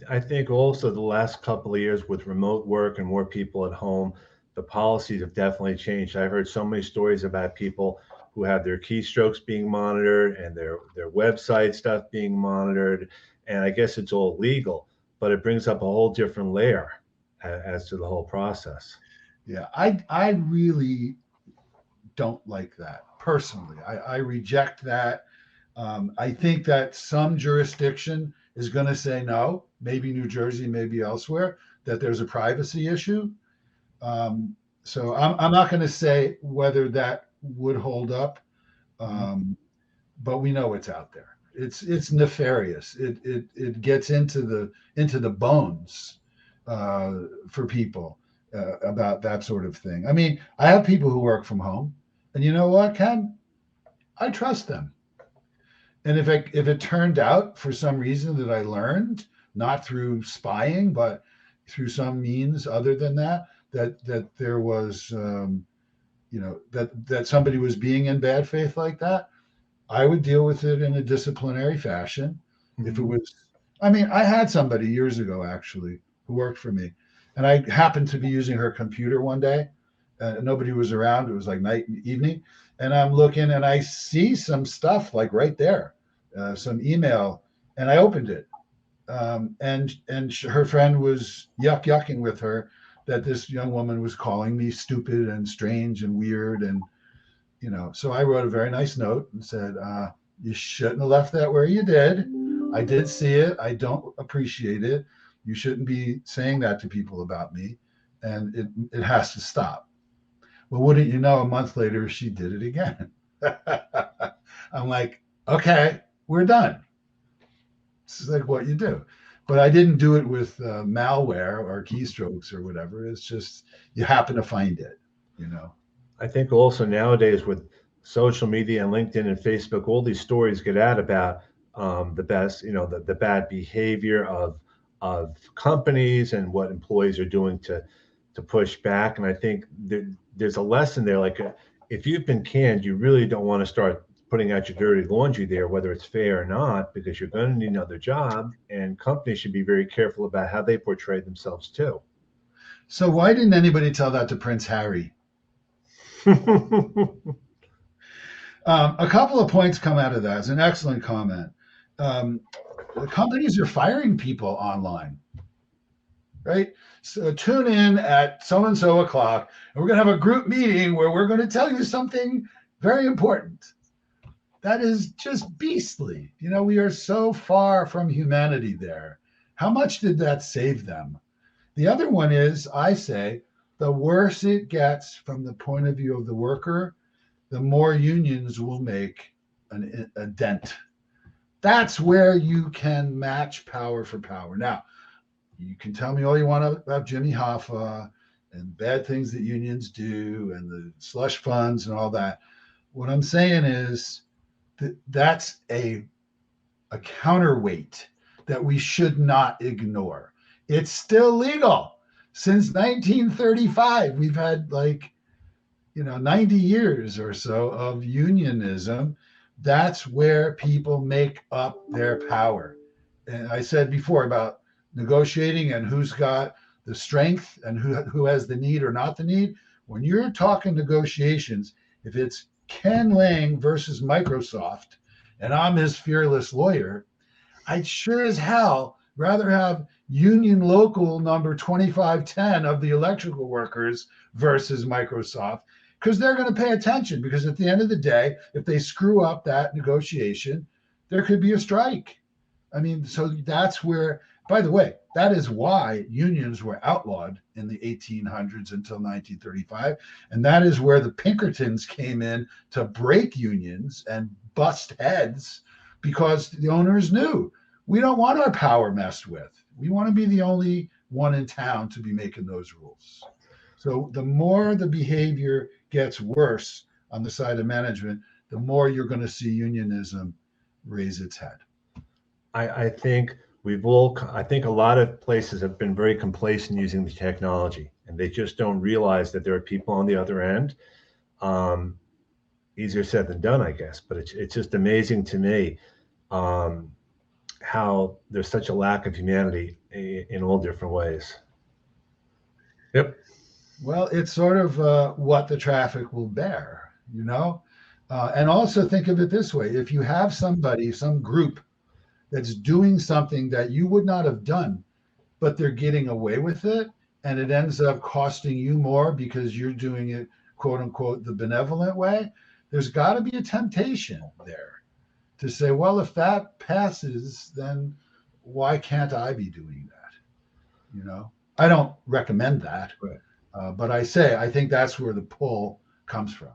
I think also the last couple of years with remote work and more people at home, the policies have definitely changed. I've heard so many stories about people who have their keystrokes being monitored and their website stuff being monitored, and I guess it's all legal, but it brings up a whole different layer as to the whole process. Yeah, I really don't like that personally. I reject that. I think that some jurisdiction is going to say no, maybe New Jersey, maybe elsewhere, that there's a privacy issue. So I'm not going to say whether that would hold up, Mhm. um, but we know it's out there. It's nefarious. It gets into the bones for people about that sort of thing. I mean, I have people who work from home, and you know what, Ken? I trust them. And if it turned out for some reason that I learned, not through spying, but through some means other than that, that there was, that somebody was being in bad faith like that, I would deal with it in a disciplinary fashion. If it Mhm. was, I mean, I had somebody years ago actually who worked for me, and I happened to be using her computer one day. Nobody was around. It was like night and evening, and I'm looking and I see some stuff like right there, some email, and I opened it, and her friend was yucking with her that this young woman was calling me stupid and strange and weird, and so I wrote a very nice note and said, you shouldn't have left that where you did. I did see it. I don't appreciate it. You shouldn't be saying that to people about me. And it has to stop. Well, wouldn't you know, a month later, she did it again. I'm like, okay, we're done. It's like what you do. But I didn't do it with malware or keystrokes or whatever. It's just you happen to find it, you know. I think also nowadays with social media and LinkedIn and Facebook, all these stories get out about the best, the bad behavior of companies and what employees are doing to push back. And I think there's a lesson there. Like, if you've been canned, you really don't want to start putting out your dirty laundry there, whether it's fair or not, because you're going to need another job. And companies should be very careful about how they portray themselves too. So why didn't anybody tell that to Prince Harry? A couple of points come out of that. It's an excellent comment. Um, the companies are firing people online, right? So tune in at so and so o'clock, and we're going to have a group meeting where we're going to tell you something very important. That is just beastly. We are so far from humanity there. How much did that save them? The other one is, I say, the worse it gets from the point of view of the worker, the more unions will make a dent. That's where you can match power for power. Now, you can tell me all you want about Jimmy Hoffa and bad things that unions do and the slush funds and all that. What I'm saying is that that's a counterweight that we should not ignore. It's still legal. Since 1935, we've had 90 years or so of unionism. That's where people make up their power. And I said before about negotiating and who's got the strength and who has the need or not the need. When you're talking negotiations, if it's Ken Lang versus Microsoft and I'm his fearless lawyer, I'd sure as hell rather have union local number 2510 of the electrical workers versus Microsoft, because they're going to pay attention. Because at the end of the day, if they screw up that negotiation, there could be a strike. I mean, so that's where, by the way, that is why unions were outlawed in the 1800s until 1935. And that is where the Pinkertons came in to break unions and bust heads, because the owners knew we don't want our power messed with. We want to be the only one in town to be making those rules. So the more the behavior gets worse on the side of management, the more you're going to see unionism raise its head. I think I think a lot of places have been very complacent using the technology, and they just don't realize that there are people on the other end. Um, Easier said than done, I guess, but it's just amazing to me. Um, how there's such a lack of humanity in all different ways. Yep. Well, it's sort of what the traffic will bear, you know? And also think of it this way: if you have somebody, some group that's doing something that you would not have done, but they're getting away with it, and it ends up costing you more because you're doing it, quote unquote, the benevolent way, there's got to be a temptation there to say, well, if that passes, then why can't I be doing that? You know, I don't recommend that, Right. but I say I think that's where the pull comes from.